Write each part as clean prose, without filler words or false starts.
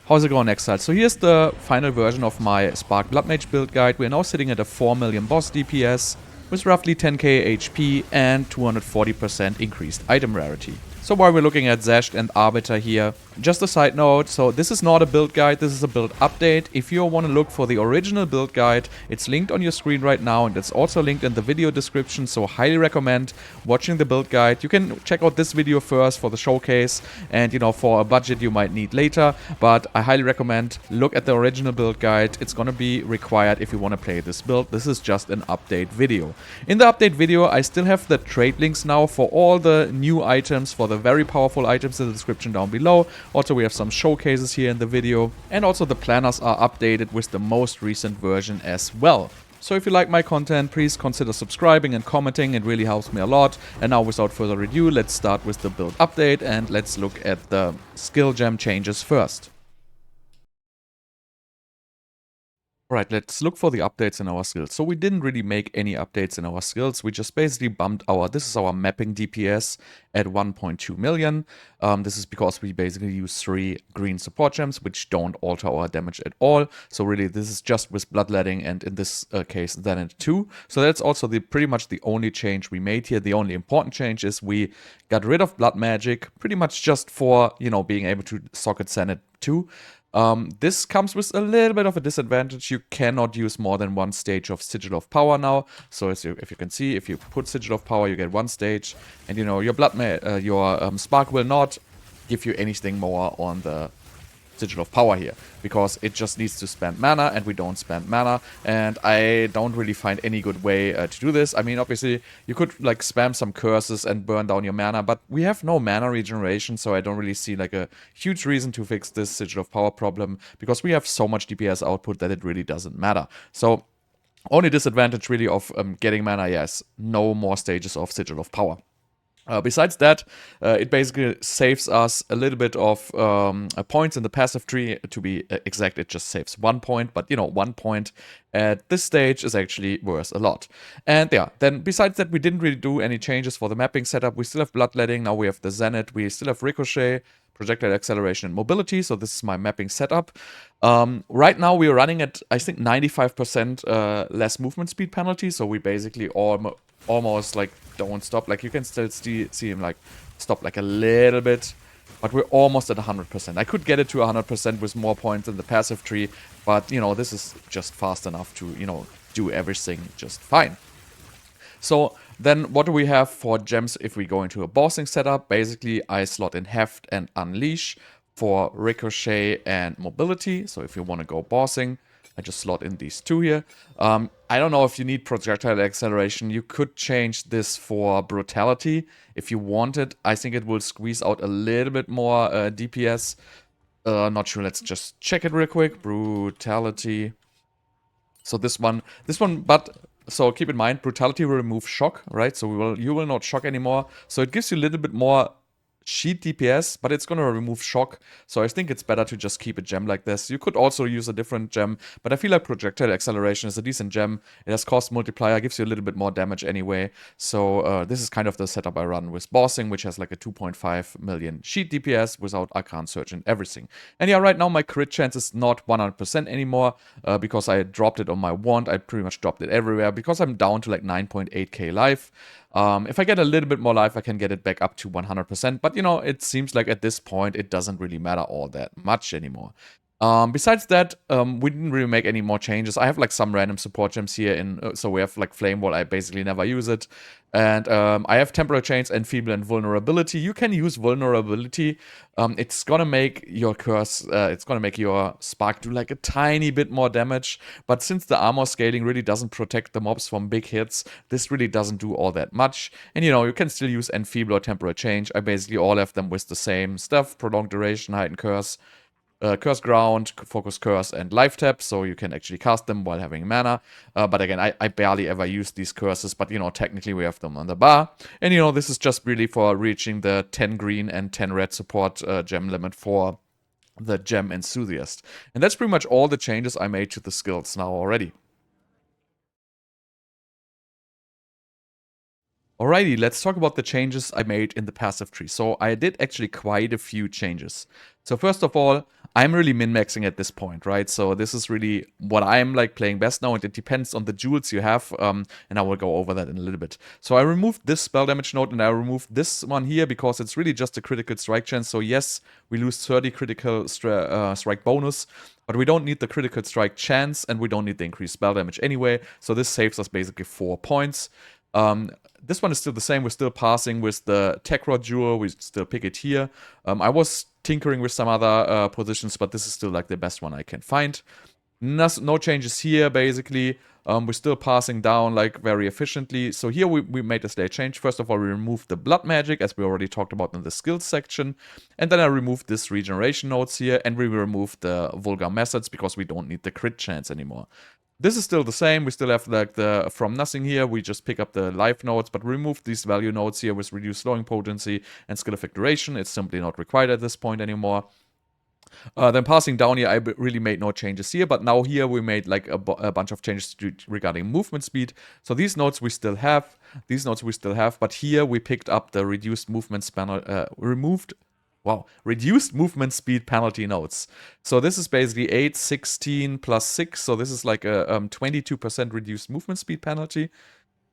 How's it going, Exile? So here's the final version of my Spark Bloodmage build guide. We're now sitting at a 4 million boss DPS with roughly 10k HP and 240% increased item rarity. So while we're looking at Xesht and Arbiter here, just a side note, so this is not a build guide, this is a build update. If you want to look for the original build guide, it's linked on your screen right now and it's also linked in the video description, so highly recommend watching the build guide. You can check out this video first for the showcase and, you know, for a budget you might need later, but I highly recommend look at the original build guide. It's gonna be required if you want to play this build. This is just an update video. In the update video, I still have the trade links now for all the new items, for the very powerful items in the description down below. Also, we have some showcases here in the video, and also the planners are updated with the most recent version as well. So if you like my content, please consider subscribing and commenting, it really helps me a lot. And now without further ado, let's start with the build update and let's look at the skill gem changes first. Alright, let's look for the updates in our skills. So we didn't really make any updates in our skills. We just basically bumped this is our mapping DPS at 1.2 million. This is because we basically use 3 green support gems, which don't alter our damage at all. So really, this is just with bloodletting and in this case, then at 2. So that's also pretty much the only change we made here. The only important change is we got rid of blood magic, pretty much just for, you know, being able to socket Zenith 2. This comes with a little bit of a disadvantage. You cannot use more than one stage of Sigil of Power now. So if you can see, if you put Sigil of Power, you get one stage, and you know your Spark will not give you anything more on the Sigil of Power here, because it just needs to spend mana, and we don't spend mana, and I don't really find any good way to do this. I mean, obviously, you could like spam some curses and burn down your mana, but we have no mana regeneration, so I don't really see like a huge reason to fix this Sigil of Power problem, because we have so much DPS output that it really doesn't matter. So, only disadvantage really of getting mana, yes, no more stages of Sigil of Power. Besides that, it basically saves us a little bit of points in the passive tree. To be exact, it just saves 1 point, but you know, 1 point at this stage is actually worth a lot. And yeah, then besides that, we didn't really do any changes for the mapping setup. We still have bloodletting, now we have the Zenith, we still have ricochet, projectile acceleration, and mobility. So this is my mapping setup. Right now we are running at, I think, 95% less movement speed penalty. So we basically almost like don't stop. Like you can still see him like stop like a little bit, but we're almost at 100%. I could get it to 100% with more points in the passive tree, but you know, this is just fast enough to, you know, do everything just fine. So then what do we have for gems if we go into a bossing setup? Basically, I slot in Heft and Unleash for Ricochet and Mobility. So if you want to go bossing, I just slot in these 2 here. I don't know if you need Projectile Acceleration. You could change this for Brutality if you wanted. I think it will squeeze out a little bit more DPS. Not sure. Let's just check it real quick. Brutality. So this one, but so keep in mind, Brutality will remove shock, right? So you will not shock anymore. So it gives you a little bit more sheet DPS, but it's gonna remove shock. So I think it's better to just keep a gem like this. You could also use a different gem, but I feel like Projectile Acceleration is a decent gem. It has cost multiplier, gives you a little bit more damage anyway. So this is kind of the setup I run with bossing, which has like a 2.5 million sheet DPS without Arcane Surge and everything. And yeah, right now my crit chance is not 100% anymore because I dropped it on my wand. I pretty much dropped it everywhere because I'm down to like 9.8k life. If I get a little bit more life, I can get it back up to 100%. But, you know, it seems like at this point, it doesn't really matter all that much anymore. Besides that, we didn't really make any more changes. I have like some random support gems here so we have like Flame Wall, I basically never use it. And I have Temporal Chains, Enfeeble, and Vulnerability. You can use Vulnerability. It's gonna make your curse, it's gonna make your Spark do like a tiny bit more damage. But since the armor scaling really doesn't protect the mobs from big hits, this really doesn't do all that much. And you know, you can still use Enfeeble or Temporal Change. I basically all have them with the same stuff: Prolonged Duration, Heightened Curse, Curse Ground, Focus Curse, and Life Tap, so you can actually cast them while having mana. But again, I barely ever use these curses, but you know, technically we have them on the bar. And you know, this is just really for reaching the 10 green and 10 red support gem limit for the Gem Enthusiast. And that's pretty much all the changes I made to the skills now already. Alrighty, let's talk about the changes I made in the passive tree. So I did actually quite a few changes. So first of all, I'm really min-maxing at this point, right? So this is really what I'm like playing best now, and it depends on the jewels you have, and I will go over that in a little bit. So I removed this spell damage node, and I removed this one here because it's really just a critical strike chance. So yes, we lose 30 critical strike bonus, but we don't need the critical strike chance, and we don't need the increased spell damage anyway. So this saves us basically 4 points. This one is still the same. We're still passing with the Tech Rod Jewel. We still pick it here. I was tinkering with some other positions, but this is still like the best one I can find. No changes here, basically. We're still passing down like very efficiently. So here we made a slight change. First of all, we removed the Blood Magic, as we already talked about in the skills section. And then I removed this regeneration nodes here, and we removed the Vulgar Methods because we don't need the crit chance anymore. This is still the same. We still have like the from nothing here. We just pick up the life nodes, but remove these value nodes here with reduced slowing potency and skill effect duration. It's simply not required at this point anymore. Then passing down here, I really made no changes here, but now here we made like a bunch of changes regarding movement speed. So these nodes we still have, but here we picked up the reduced movement span, reduced movement speed penalty nodes. So this is basically 8, 16 plus 6. So this is like a 22% reduced movement speed penalty.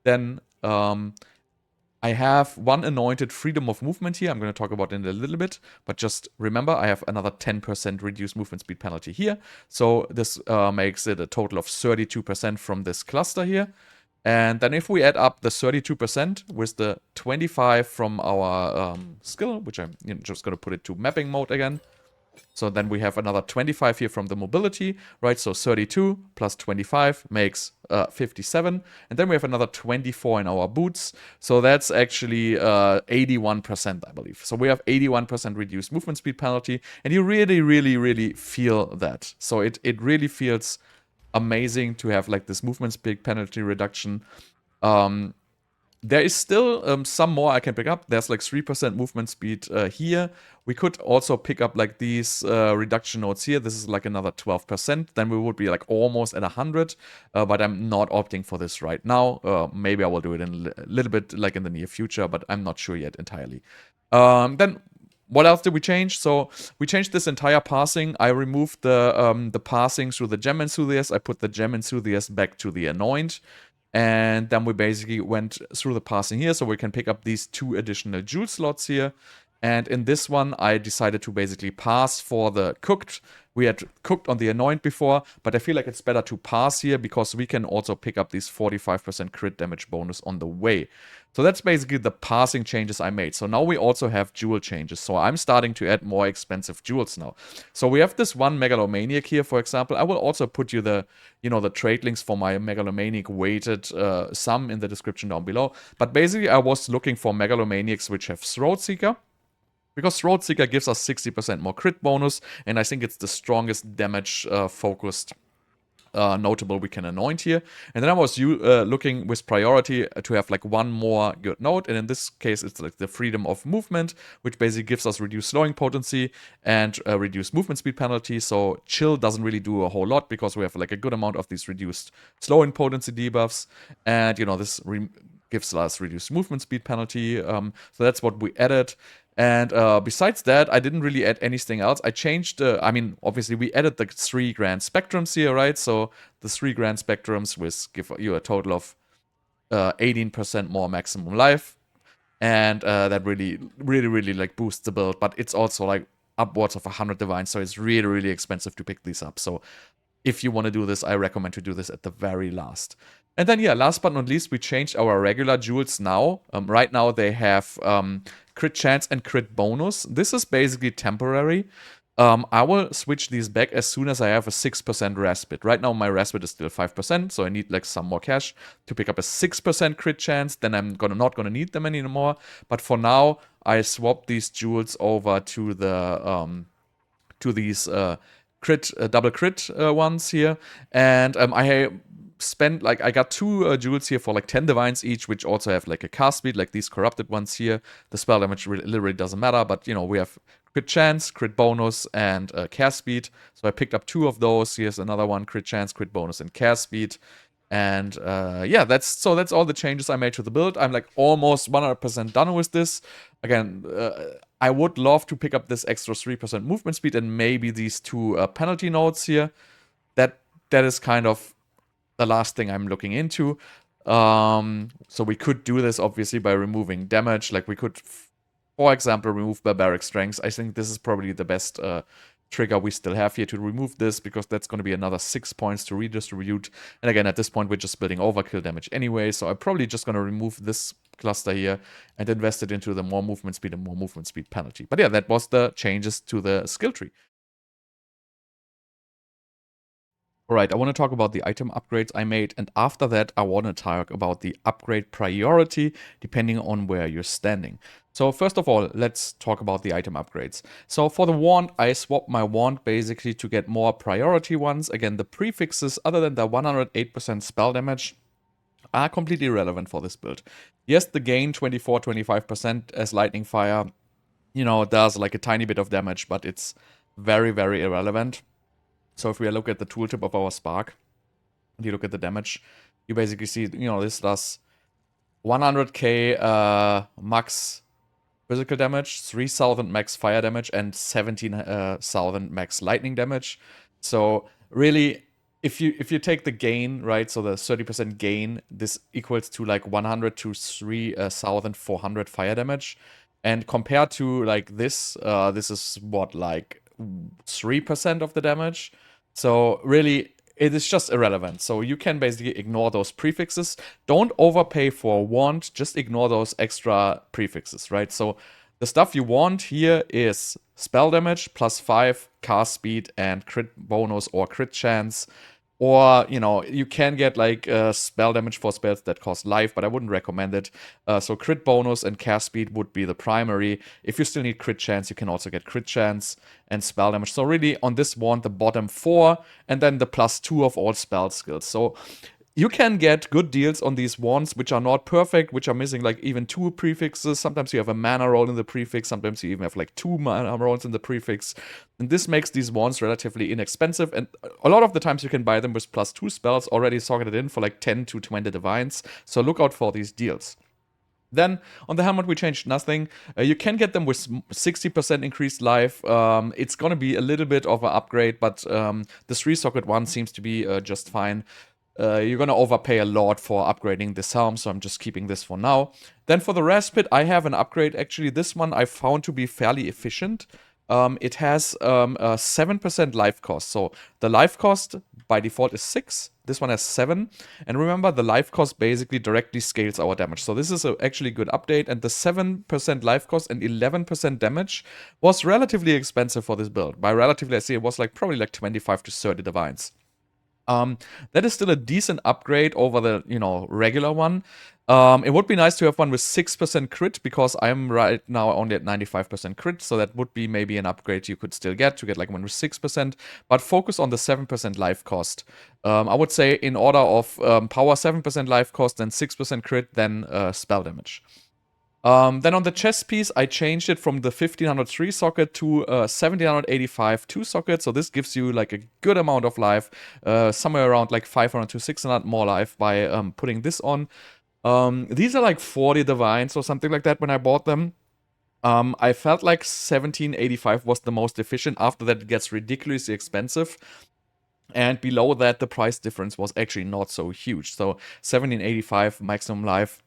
Then I have one anointed freedom of movement here. I'm going to talk about it in a little bit. But just remember, I have another 10% reduced movement speed penalty here. So this makes it a total of 32% from this cluster here. And then if we add up the 32% with the 25 from our skill, which I'm just going to put it to mapping mode again. So then we have another 25 here from the mobility, right? So 32 plus 25 makes 57. And then we have another 24 in our boots. So that's actually 81%, I believe. So we have 81% reduced movement speed penalty. And you really, really, really feel that. So it really feels amazing to have like this movement speed penalty reduction. There is still some more I can pick up. There's like 3% movement speed here. We could also pick up like these reduction nodes here. This is like another 12%. Then we would be like almost at 100. But I'm not opting for this right now. Maybe I will do it in a little bit like in the near future, but I'm not sure yet entirely. Then what else did we change? So we changed this entire passing. I removed the passing through the Gem Enthusiast. I put the Gem Enthusiast back to the Anoint. And then we basically went through the passing here, so we can pick up these 2 additional jewel slots here. And in this one, I decided to basically pass for the cooked. We had cooked on the anoint before, but I feel like it's better to pass here because we can also pick up these 45% crit damage bonus on the way. So that's basically the passing changes I made. So now we also have jewel changes. So I'm starting to add more expensive jewels now. So we have this one Megalomaniac here, for example. I will also put you the trade links for my Megalomaniac weighted sum in the description down below. But basically, I was looking for Megalomaniacs which have Throat Seeker. Because Throat Seeker gives us 60% more crit bonus, and I think it's the strongest damage focused notable we can anoint here. And then I was looking with priority to have like one more good node, and in this case it's like the freedom of movement, which basically gives us reduced slowing potency and reduced movement speed penalty. So chill doesn't really do a whole lot because we have like a good amount of these reduced slowing potency debuffs, and this gives us reduced movement speed penalty. So that's what we added. And besides that, I didn't really add anything else. I changed, obviously we added the 3 grand spectrums here, right? So the 3 grand spectrums give you a total of 18% more maximum life. And that really, really, really like boosts the build. But it's also like upwards of 100 divines, so it's really, really expensive to pick these up. So if you want to do this, I recommend to do this at the very last. And then, yeah, last but not least, we changed our regular jewels now. Right now, they have crit chance and crit bonus. This is basically temporary. I will switch these back as soon as I have a 6% respite. Right now, my respite is still 5%, so I need like some more cash to pick up a 6% crit chance. Then I'm not gonna need them anymore. But for now, I swapped these jewels over to the these double crit ones here, and I spent like I got 2 jewels here for like 10 divines each, which also have like a cast speed, like these corrupted ones here. The spell damage literally doesn't matter, but we have crit chance, crit bonus, and cast speed. So I picked up 2 of those. Here's another one: crit chance, crit bonus, and cast speed. And yeah, that's all the changes I made to the build. I'm like almost 100% done with this. Again, I would love to pick up this extra 3% movement speed and maybe these 2 penalty nodes here. That is kind of the last thing I'm looking into. So we could do this obviously by removing damage. Like we could, for example, remove barbaric strength. I think this is probably the best trigger we still have here to remove this, because that's going to be another 6 points to redistribute. And again, at this point, we're just building overkill damage anyway. So I'm probably just going to remove this cluster here and invest it into the more movement speed and more movement speed penalty. But yeah, that was the changes to the skill tree. Alright, I want to talk about the item upgrades I made, and after that I want to talk about the upgrade priority depending on where you're standing. So first of all, let's talk about the item upgrades. So for the wand, I swapped my wand basically to get more priority ones. Again, the prefixes, other than the 108% spell damage, are completely irrelevant for this build. Yes, the gain 24-25% as lightning fire, does like a tiny bit of damage, but it's very, very irrelevant. So if we look at the tooltip of our Spark, and you look at the damage, you basically see, this does 100k max physical damage, 3000 max fire damage, and 17,000 max lightning damage. So really, if you take the gain, right, so the 30% gain, this equals to like 100 to 3,400 fire damage. And compared to like this is what, like 3% of the damage. So really, it is just irrelevant. So you can basically ignore those prefixes. Don't overpay for a wand, just ignore those extra prefixes, right? So the stuff you want here is spell damage, +5, cast speed, and crit bonus or crit chance. Or, you can get like spell damage for spells that cost life, but I wouldn't recommend it. So crit bonus and cast speed would be the primary. If you still need crit chance, you can also get crit chance and spell damage. So really, on this one, the bottom 4, and then the +2 of all spell skills. So you can get good deals on these wands, which are not perfect, which are missing like even 2 prefixes. Sometimes you have a mana roll in the prefix. Sometimes you even have like 2 mana rolls in the prefix. And this makes these wands relatively inexpensive. And a lot of the times you can buy them with +2 spells already socketed in for like 10 to 20 divines. So look out for these deals. Then on the helmet, we changed nothing. You can get them with 60% increased life. It's going to be a little bit of an upgrade, but the 3-socket one seems to be just fine. You're going to overpay a lot for upgrading this helm, so I'm just keeping this for now. Then for the Raspit, I have an upgrade. Actually, this one I found to be fairly efficient. It has a 7% life cost. So the life cost by default is 6. This one has 7. And remember, the life cost basically directly scales our damage. So this is actually a good update. And the 7% life cost and 11% damage was relatively expensive for this build. By relatively, I say it was like probably like 25 to 30 divines. That is still a decent upgrade over the, regular one. It would be nice to have one with 6% crit, because I'm right now only at 95% crit, so that would be maybe an upgrade you could still get, to get like one with 6%, but focus on the 7% life cost. I would say in order of power 7% life cost, then 6% crit, then spell damage. Then on the chest piece, I changed it from the 1503 socket to 1785 2 socket. So this gives you like a good amount of life, somewhere around like 500 to 600 more life by putting this on. These are like 40 divines or something like that when I bought them. I felt like 1785 was the most efficient. After that, it gets ridiculously expensive. And below that, the price difference was actually not so huge. So 1785 maximum life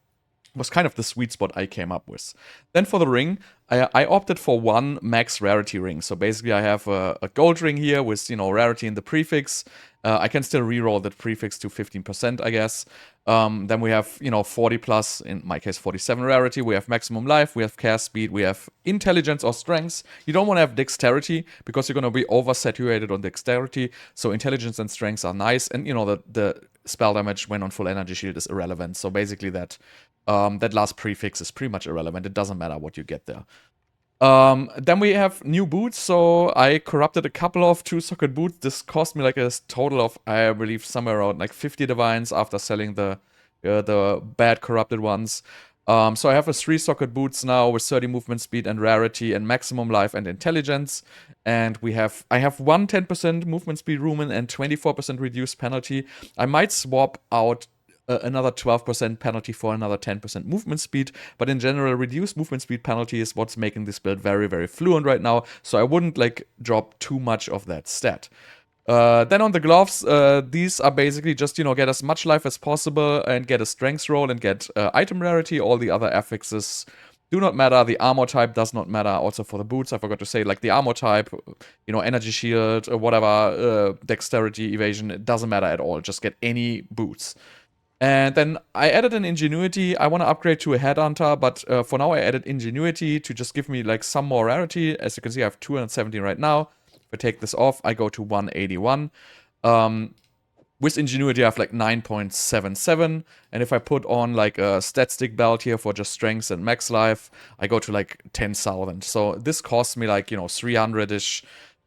was kind of the sweet spot I came up with. Then for the ring, I opted for one max rarity ring. So basically I have a gold ring here with, rarity in the prefix. I can still reroll that prefix to 15%, I guess. Then we have, 40 plus, in my case 47 rarity. We have maximum life, we have cast speed, we have intelligence or strengths. You don't want to have dexterity, because you're going to be oversaturated on dexterity. So intelligence and strengths are nice. And, the spell damage when on full energy shield is irrelevant. So basically that last prefix is pretty much irrelevant. It doesn't matter what you get there. Then we have new boots. So I corrupted a couple of 2-socket boots. This cost me like a total of, I believe, somewhere around like 50 divines after selling the bad corrupted ones. So I have a 3-socket boots now with 30 movement speed and rarity and maximum life and intelligence. And I have one 10% movement speed rumen and 24% reduced penalty. I might swap out another 12% penalty for another 10% movement speed, but in general, reduced movement speed penalty is what's making this build very, very fluent right now, so I wouldn't like drop too much of that stat. Then on the gloves, these are basically just, get as much life as possible and get a strength roll and get item rarity. All the other affixes do not matter. The armor type does not matter. Also for the boots, I forgot to say, like the armor type, energy shield, whatever, dexterity, evasion, it doesn't matter at all. Just get any boots. And then I added an Ingenuity. I want to upgrade to a Headhunter, but for now I added Ingenuity to just give me like some more rarity. As you can see, I have 217 right now. If I take this off, I go to 181. With Ingenuity, I have like 9.77. And if I put on like a stat stick belt here for just strength and max life, I go to like 10,000. So this costs me like, 300-ish.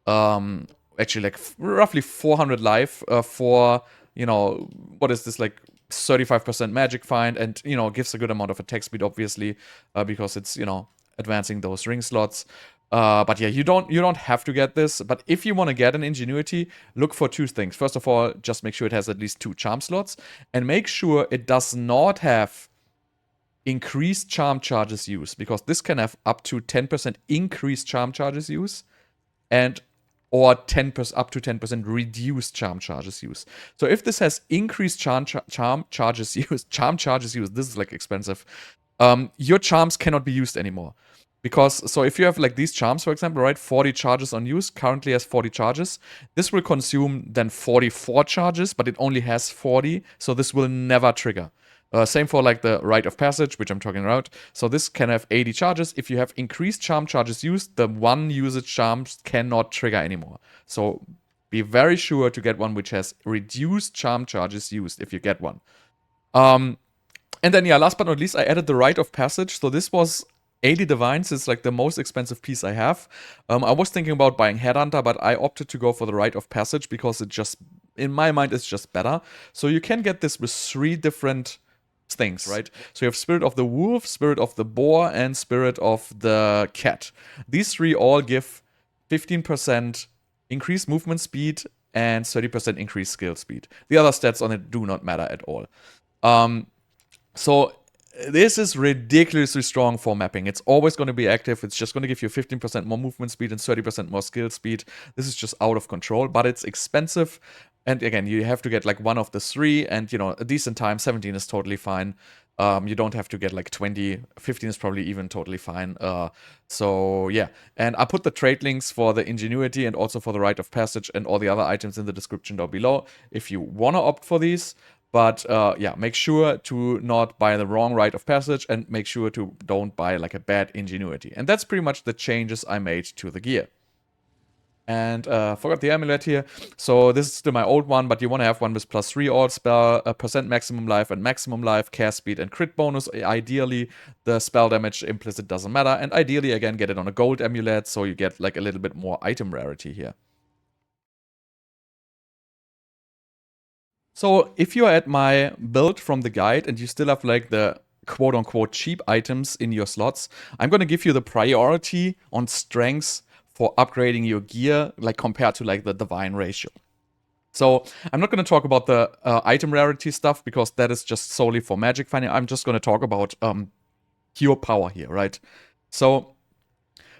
Actually, like roughly 400 life for, what is this, like 35% magic find, and gives a good amount of attack speed, obviously, because it's advancing those ring slots. But yeah, you don't have to get this. But if you want to get an Ingenuity, look for 2 things. First of all, just make sure it has at least 2 charm slots, and make sure it does not have increased charm charges use, because this can have up to 10% increased charm charges use, or 10% up to 10% reduced charm charges use. So if this has increased charm charges use, this is like expensive. Your charms cannot be used anymore. So if you have like these charms, for example, right, 40 charges on use, currently has 40 charges. This will consume then 44 charges, but it only has 40, so this will never trigger. Same for like the Rite of Passage, which I'm talking about. So this can have 80 charges. If you have increased charm charges used, the 1 usage charms cannot trigger anymore. So be very sure to get one which has reduced charm charges used if you get one. And then, yeah, last but not least, I added the Rite of Passage. So this was 80 divines. It's like the most expensive piece I have. I was thinking about buying Headhunter, but I opted to go for the Rite of Passage because it just, in my mind, it's just better. So you can get this with 3 different things, right? So you have Spirit of the Wolf, Spirit of the Boar, and Spirit of the Cat. These 3 all give 15% increased movement speed and 30% increased skill speed. The other stats on it do not matter at all. So this is ridiculously strong for mapping. It's always going to be active. It's just going to give you 15% more movement speed and 30% more skill speed. This is just out of control, but it's expensive. And again, you have to get like one of the 3, and a decent time. 17 is totally fine. You don't have to get like 20. 15 is probably even totally fine. So yeah, and I put the trade links for the Ingenuity and also for the Rite of Passage and all the other items in the description down below if you want to opt for these. But yeah, make sure to not buy the wrong Rite of Passage, and make sure to don't buy like a bad Ingenuity. And that's pretty much the changes I made to the gear. And forgot the amulet here. So this is still my old one, but you want to have one with +3 all spell, percent maximum life and maximum life, cast speed and crit bonus. Ideally, the spell damage implicit doesn't matter. And ideally, again, get it on a gold amulet, so you get like a little bit more item rarity here. So if you're at my build from the guide and you still have like the quote-unquote cheap items in your slots, I'm going to give you the priority on strengths for upgrading your gear, like compared to like the divine ratio. So I'm not going to talk about the item rarity stuff, because that is just solely for magic finding. I'm just going to talk about pure power here, right? So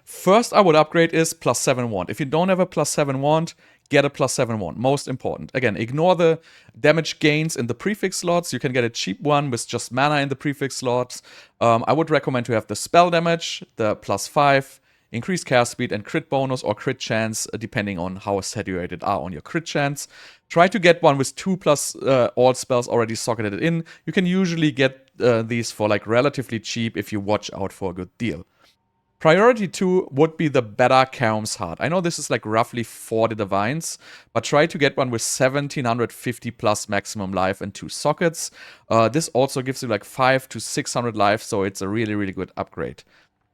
first I would upgrade is +7 wand. If you don't have a +7 wand, get a +7 wand. Most important. Again, ignore the damage gains in the prefix slots. You can get a cheap one with just mana in the prefix slots. I would recommend to have the spell damage, the +5, increased cast speed and crit bonus or crit chance, depending on how saturated are on your crit chance. Try to get one with 2+ all spells already socketed in. You can usually get these for like relatively cheap if you watch out for a good deal. Priority 2 would be the better Kaom's Heart. I know this is like roughly 40 divines, but try to get one with 1750 plus maximum life and 2 sockets. This also gives you like 500 to 600 life, so it's a really, really good upgrade.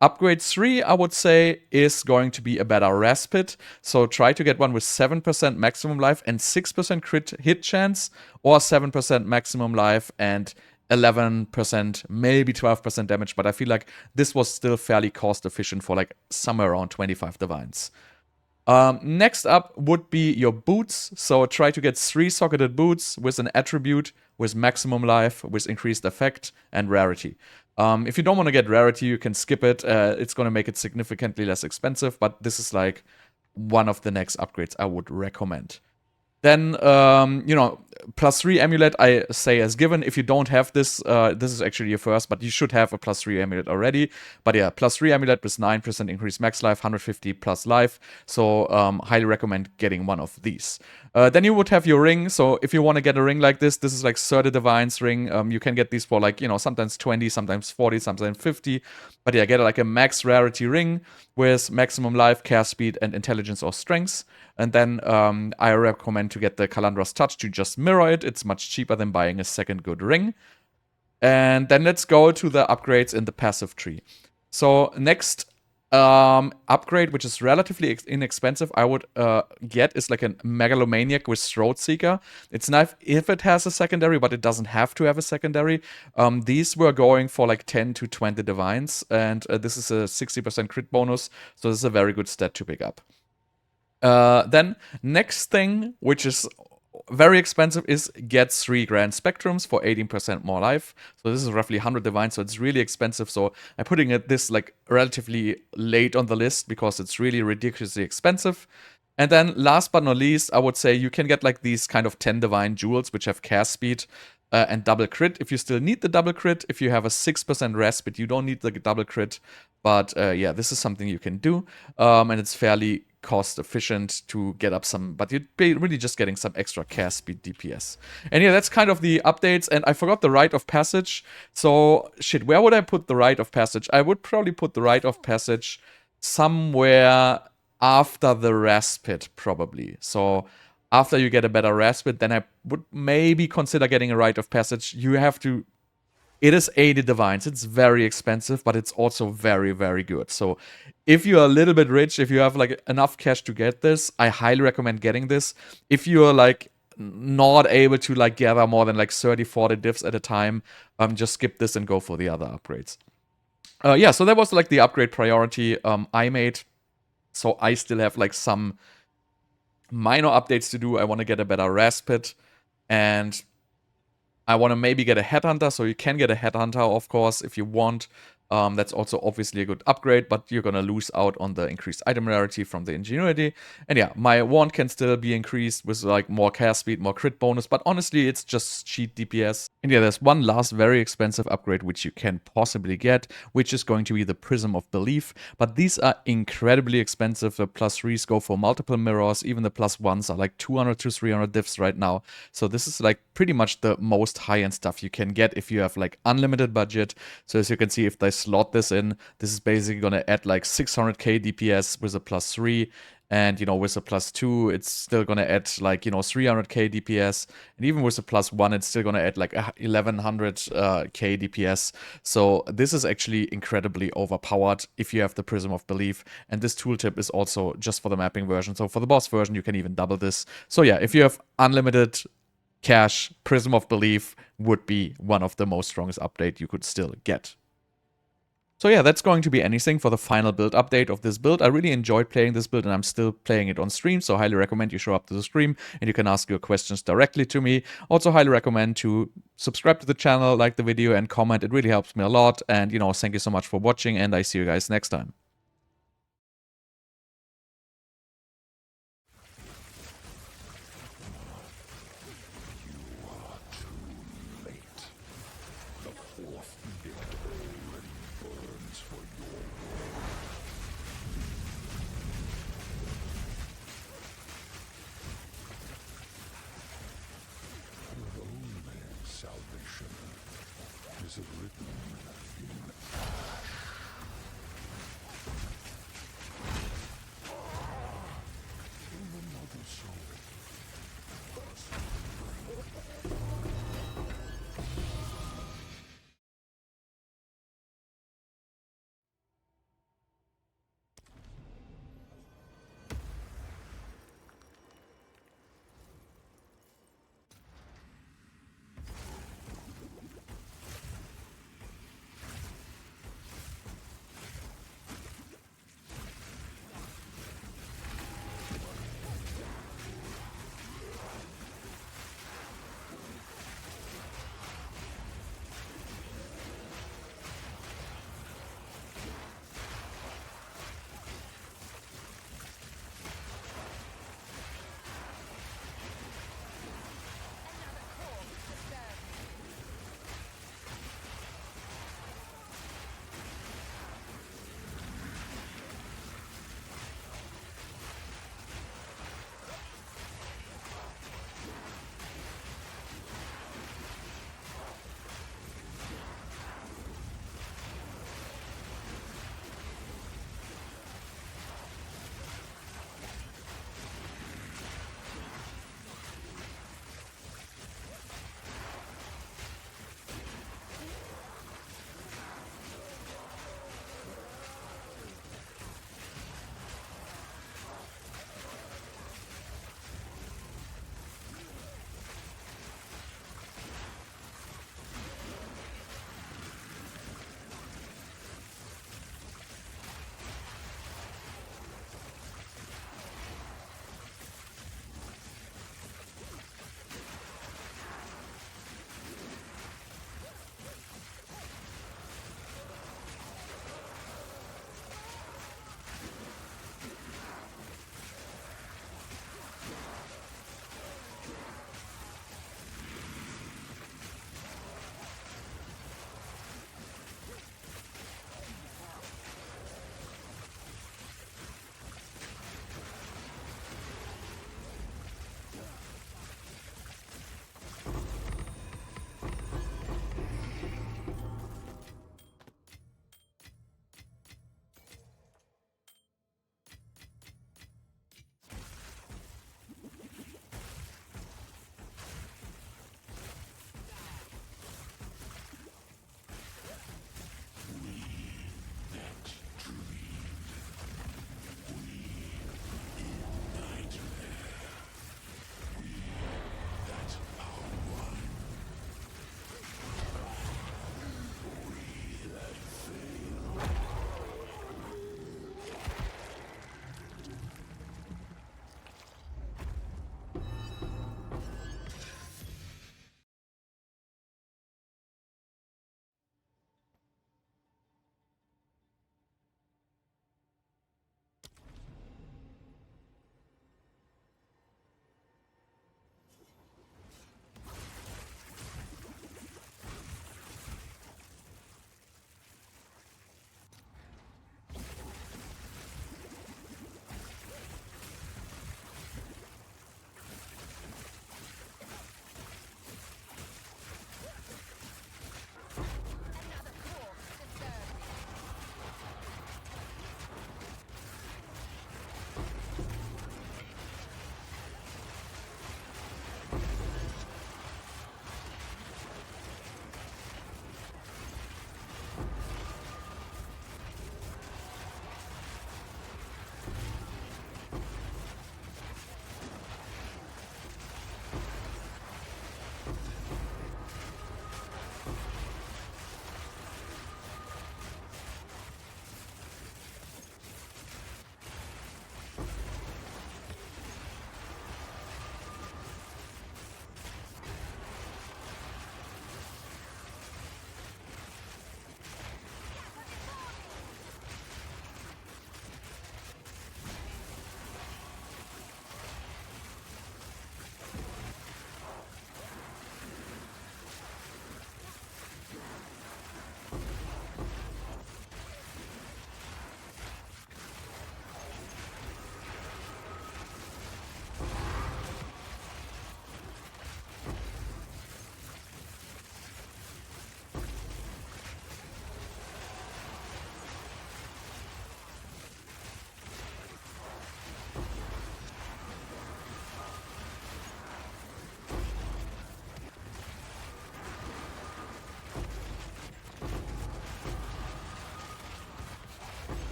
Upgrade 3, I would say, is going to be a better Respite. So try to get one with 7% maximum life and 6% crit hit chance, or 7% maximum life and 11%, maybe 12% damage, but I feel like this was still fairly cost efficient for like somewhere around 25 divines. Next up would be your boots. So try to get 3 socketed boots with an attribute, with maximum life, with increased effect, and rarity. If you don't want to get rarity, you can skip it. It's going to make it significantly less expensive, but this is like one of the next upgrades I would recommend. Then, +3 amulet, I say as given. If you don't have this, this is actually your first, but you should have a +3 amulet already. But yeah, +3 amulet with 9% increased max life, 150 plus life. So, highly recommend getting one of these. Then you would have your ring. So, if you want to get a ring like this is like 30 divines ring. You can get these for like, sometimes 20, sometimes 40, sometimes 50. But yeah, get like a max rarity ring with maximum life, care speed, and intelligence or strength. And then I recommend to get the Kalandra's Touch to just mirror it. It's much cheaper than buying a second good ring. And then let's go to the upgrades in the passive tree. So next upgrade, which is relatively inexpensive, I would get is like a Megalomaniac with Throat Seeker. It's nice if it has a secondary, but it doesn't have to have a secondary. These were going for like 10 to 20 divines, and this is a 60% crit bonus, so this is a very good stat to pick up. Then next thing, which is very expensive, is get 3 Grand Spectrums for 18% more life. So this is roughly 100 divines, so it's really expensive. So I'm putting this like relatively late on the list because it's really ridiculously expensive. And then last but not least, I would say you can get like these kind of 10 divine jewels, which have cast speed and double crit if you still need the double crit. If you have a 6% respite, you don't need the double crit. But yeah, this is something you can do. And it's fairly cost efficient to get up some, but you'd be really just getting some extra cast speed DPS. And yeah, that's kind of the updates. And I forgot the Rite of Passage. So shit, where would I put the Rite of Passage? I would probably put the Rite of Passage somewhere after the Respite, probably. So after you get a better Respite, then I would maybe consider getting a Rite of Passage. You have to... It is 80 divines. It's very expensive, but it's also very, very good. So if you're a little bit rich, if you have like enough cash to get this, I highly recommend getting this. If you're like not able to like gather more than like 30, 40 divs at a time, just skip this and go for the other upgrades. Yeah, so that was like the upgrade priority I made. So I still have like some minor updates to do. I want to get a better Respite, and I want to maybe get a Headhunter, so you can get a Headhunter, of course, if you want. That's also obviously a good upgrade, but you're going to lose out on the increased item rarity from the Ingenuity. And yeah, my wand can still be increased with like more cast speed, more crit bonus, but honestly, it's just cheat DPS. And yeah, there's one last very expensive upgrade which you can possibly get, which is going to be the Prism of Belief. But these are incredibly expensive. The +3s go for multiple mirrors. Even the +1s are like 200 to 300 diffs right now. So this is like pretty much the most high-end stuff you can get if you have like unlimited budget. So as you can see, if they slot this in, this is basically going to add like 600k DPS with a +3. And, with a +2, it's still going to add like, 300k DPS. And even with a +1, it's still going to add like 1100k DPS. So this is actually incredibly overpowered if you have the Prism of Belief. And this tooltip is also just for the mapping version. So for the boss version, you can even double this. So yeah, if you have unlimited cash, Prism of Belief would be one of the most strongest update you could still get. So yeah, that's going to be anything for the final build update of this build. I really enjoyed playing this build, and I'm still playing it on stream, so highly recommend you show up to the stream and you can ask your questions directly to me. Also highly recommend to subscribe to the channel, like the video, and comment. It really helps me a lot. And thank you so much for watching, and I see you guys next time. Salvation is written